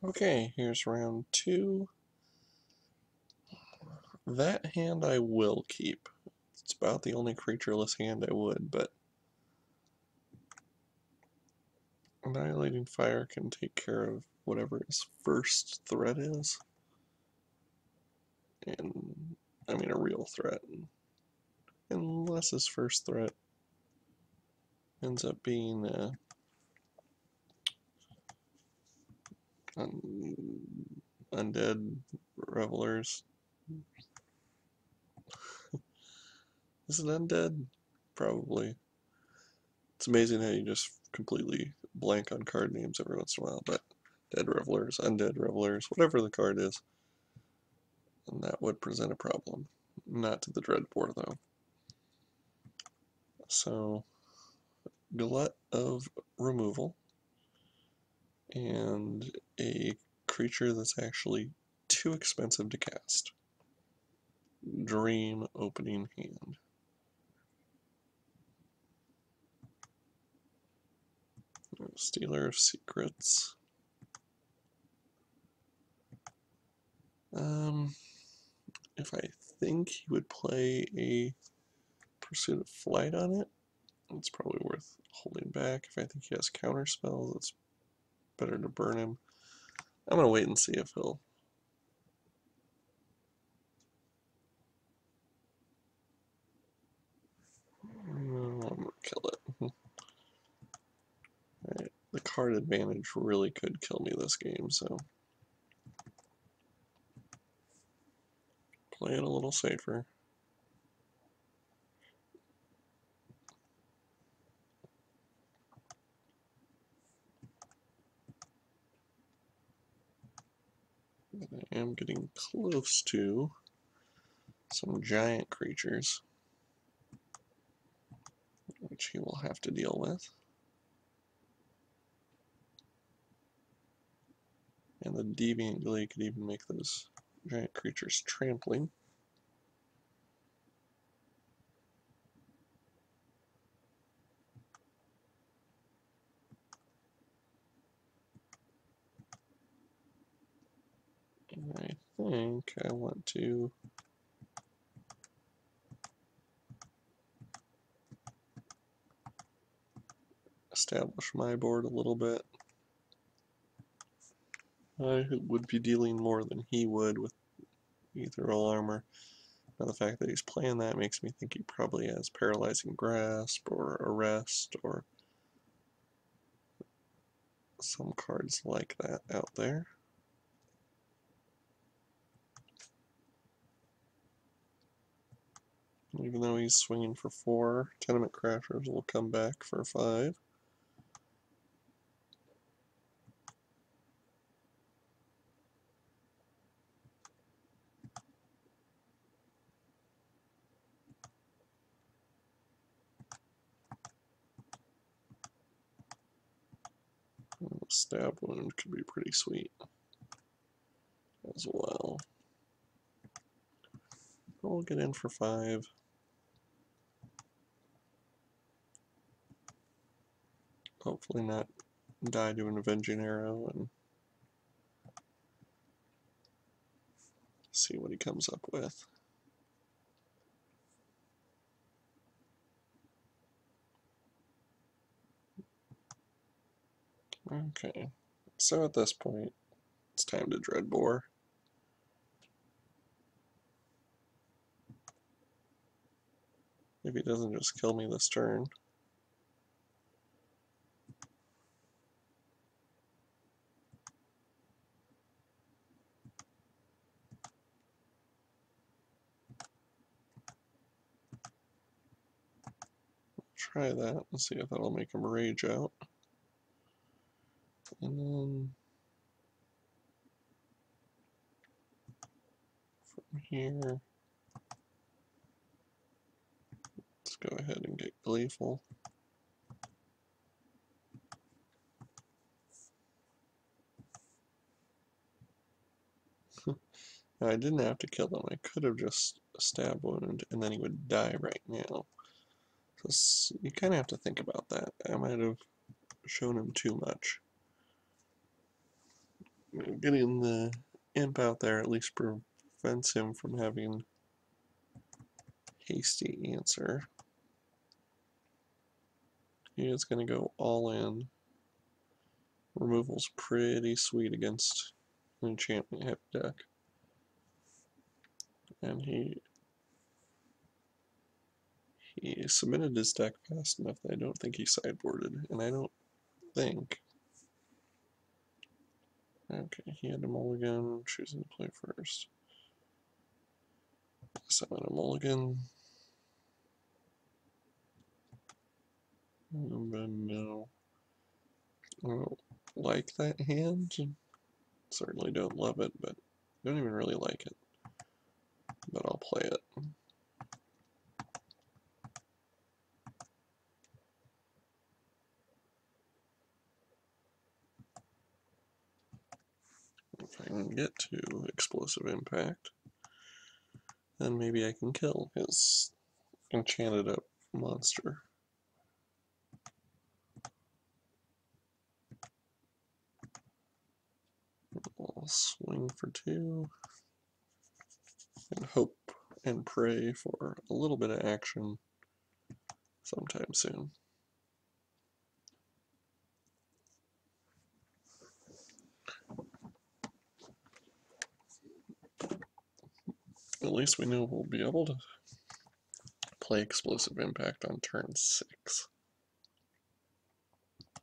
Okay, here's round 2. That hand I will keep. It's about the only creatureless hand I would, but Annihilating Fire can take care of whatever his first threat is. And, I mean, a real threat. Unless his first threat ends up being undead revelers. Is it undead? Probably. It's amazing how you just completely blank on card names every once in a while, but dead revelers, undead revelers, whatever the card is. And that would present a problem. Not to the Dreadbore, though. So, Glut of Removal, and a creature that's actually too expensive to cast. Dream Opening Hand. Stealer of Secrets. If I think he would play a Pursuit of Flight on it, it's probably worth holding back. If I think he has counter spells, it's better to burn him. I'm going to wait and see if he'll... I'm going to kill it. Alright, the card advantage really could kill me this game, so... play it a little safer. I am getting close to some giant creatures, which he will have to deal with. And the Deviant Glee could even make those giant creatures trampling. And I think I want to establish my board a little bit. I would be dealing more than he would with Ethereal Armor. Now the fact that he's playing that makes me think he probably has Paralyzing Grasp or Arrest or some cards like that out there. Even though he's swinging for 4, Tenement Crashers will come back for 5. Stab Wound could be pretty sweet as well. We'll get in for 5. Hopefully not die to an Avenging Arrow and see what he comes up with. Okay, so at this point, it's time to Dreadbore. If he doesn't just kill me this turn. Try that and see if that'll make him rage out. And then from here, let's go ahead and get Gleeful. Now, I didn't have to kill him. I could have just Stab Wound and then he would die right now. So you kind of have to think about that. I might have shown him too much. getting the imp out there at least prevents him from having hasty answer. He is going to go all in. Removal's pretty sweet against an enchantment heavy deck. And he submitted his deck fast enough that I don't think he sideboarded, and I don't think. Okay, he had a mulligan, choosing to play first. Summon a mulligan. No. I don't like that hand. Certainly don't love it, but don't even really like it. But I'll play it. If I can get to explosive impact, then maybe I can kill his enchanted up monster. I'll swing for 2 and hope and pray for a little bit of action sometime soon. At least we know we'll be able to play explosive impact on turn 6.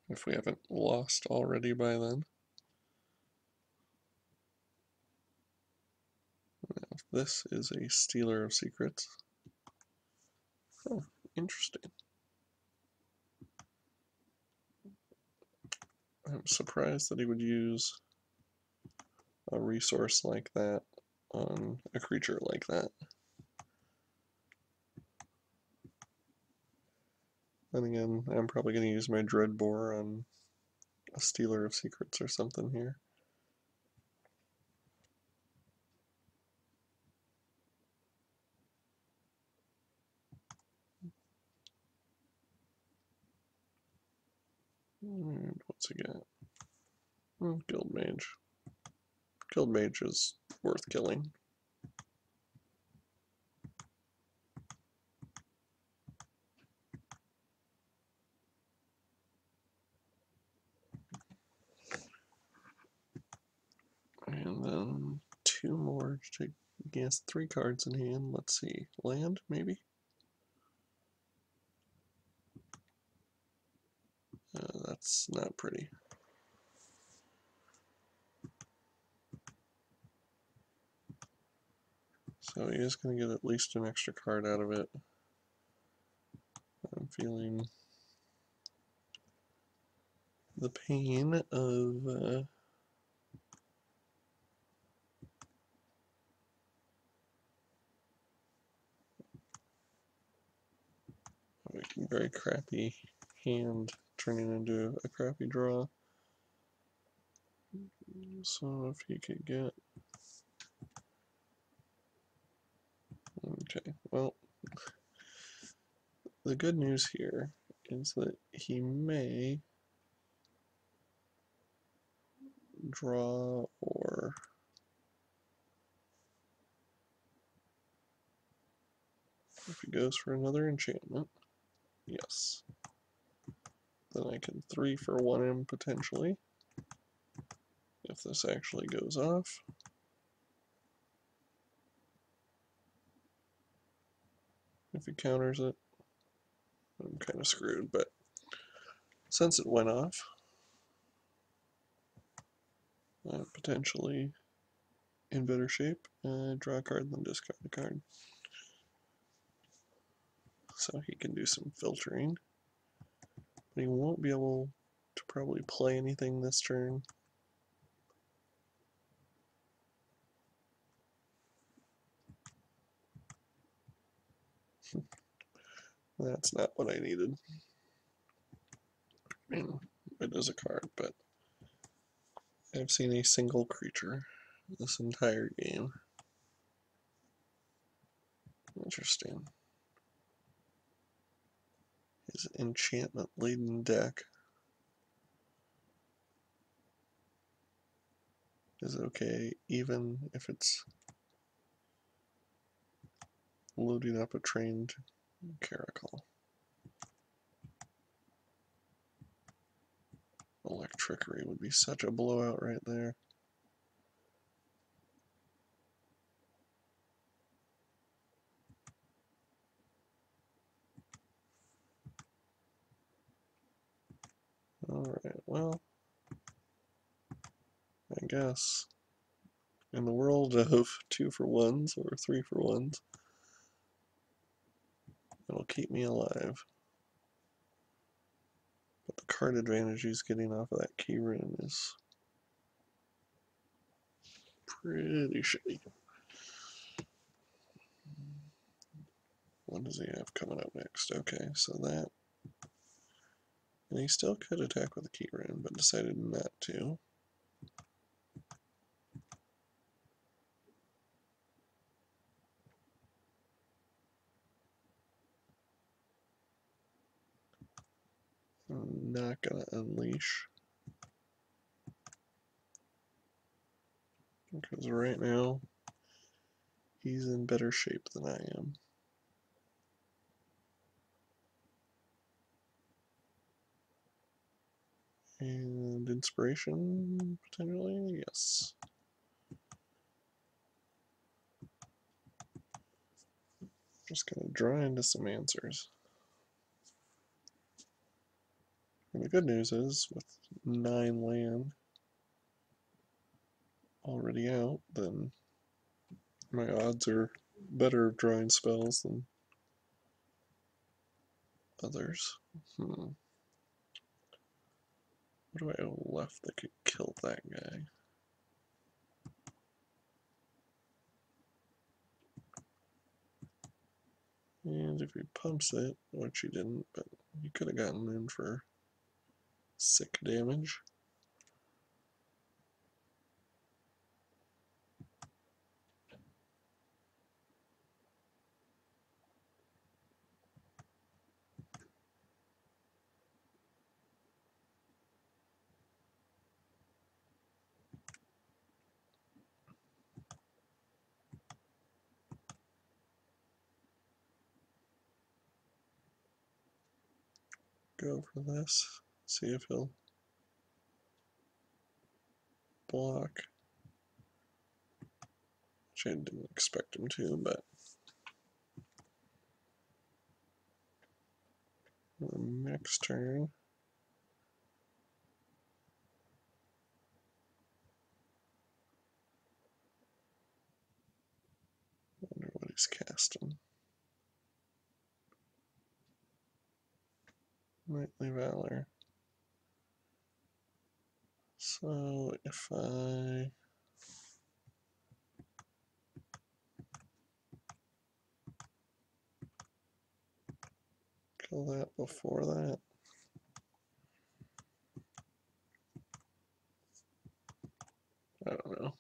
If we haven't lost already by then. Now, this is a Stealer of Secrets. Oh, interesting. I'm surprised that he would use a resource like that on a creature like that. And again, I'm probably going to use my Dreadbore on a Stealer of Secrets or something here. And what's he got? Guild Mage. Guild Mage is worth killing. And then 2 more to take. He has 3 cards in hand. Let's see. Land, maybe? That's not pretty. So he is going to get at least an extra card out of it. I'm feeling the pain of a very crappy hand turning into a crappy draw. So if he could get... Okay, well, the good news here is that he may draw, or if he goes for another enchantment, yes, then I can 3 for 1 him potentially if this actually goes off. If he counters it, I'm kind of screwed, but since it went off, I'm potentially in better shape. Draw a card and then discard a card. So he can do some filtering, but he won't be able to probably play anything this turn. That's not what I needed. I mean, it is a card, but I've seen a single creature this entire game. Interesting. His enchantment-laden deck. is okay, even if it's loading up a trained caracal. Electrickery would be such a blowout right there. Alright, well, I guess in the world of 2-for-1s or 3-for-1s, it'll keep me alive. But the card advantage he's getting off of that key rune is pretty shitty. What does he have coming up next? Okay, so that. And he still could attack with a key rune, but decided not to. I'm not gonna unleash. Because right now, he's in better shape than I am. And inspiration, potentially? Yes. Just gonna draw into some answers. And the good news is, with 9 land already out, then my odds are better of drawing spells than others. What do I have left that could kill that guy? And if he pumps it, which he didn't, but he could have gotten in for sick damage. Go for this. See if he'll block. Which I didn't expect him to, but next turn. Wonder what he's casting. Knightly Valor. So if I kill that before that, I don't know.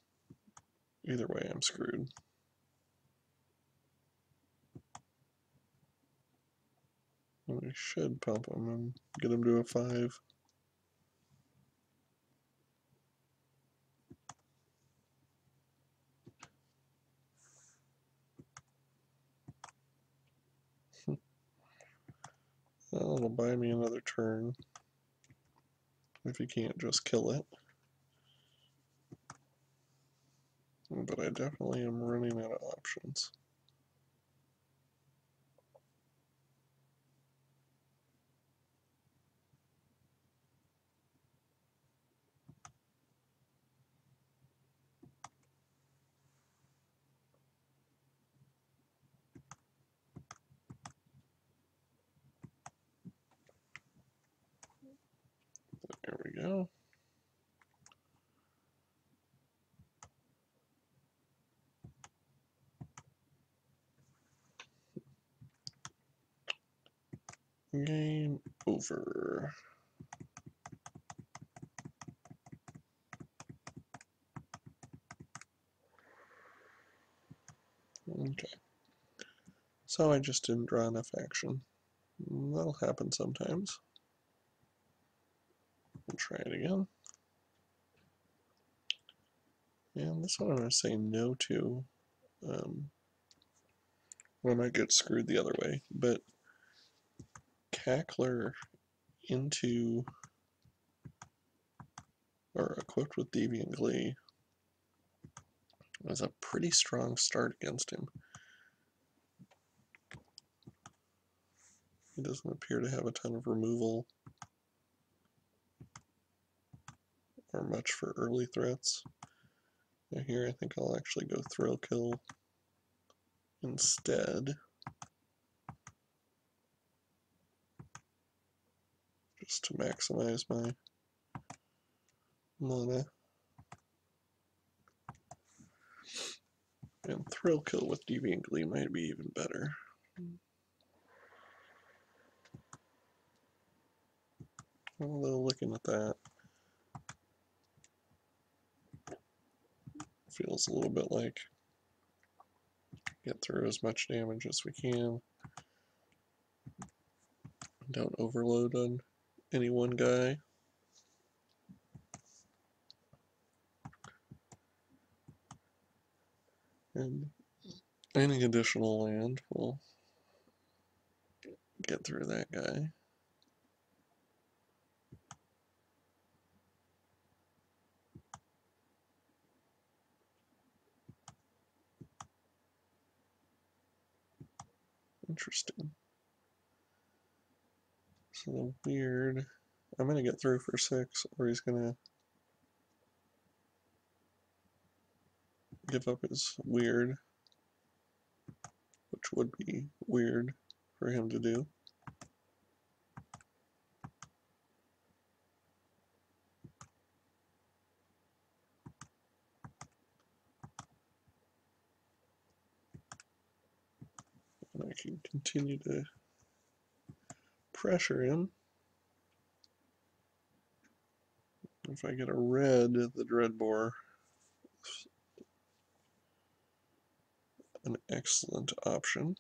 Either way, I'm screwed. We should pump him and get him to a 5. Well, it'll buy me another turn if he can't just kill it. But I definitely am running out of options. There we go. Game over. Okay. So I just didn't draw enough action. That'll happen sometimes. We'll try it again. And this one I'm going to say no to. I might get screwed the other way, but Cackler into, or equipped with Deviant Glee is a pretty strong start against him. He doesn't appear to have a ton of removal or much for early threats. Now here I think I'll actually go Thrill Kill instead, just to maximize my mana. And Thrill Kill with Deviant Glee might be even better. Although looking at that, feels a little bit like get through as much damage as we can. Don't overload on any one guy. And any additional land will get through that guy. Interesting. So the weird, I'm going to get through for 6, or he's going to give up his weird, which would be weird for him to do. And I can continue to pressure him. If I get a red, the Dreadbore is an excellent option.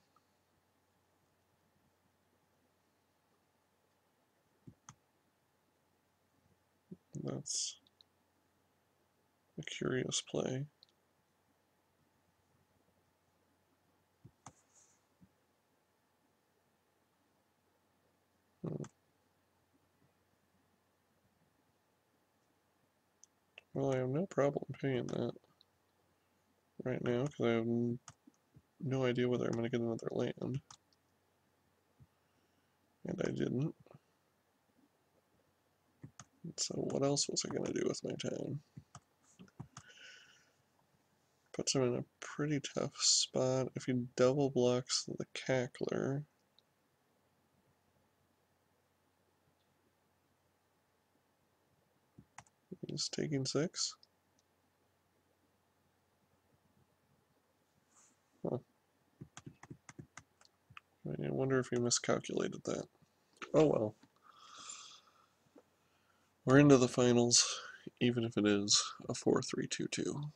That's a curious play. Well, I have no problem paying that right now because I have no idea whether I'm going to get another land. And I didn't. So what else was I going to do with my time? Puts him in a pretty tough spot. If he double blocks the Cackler, he's taking 6. Huh. I wonder if he miscalculated that. Oh well. We're into the finals, even if it is a 4-3-2-2.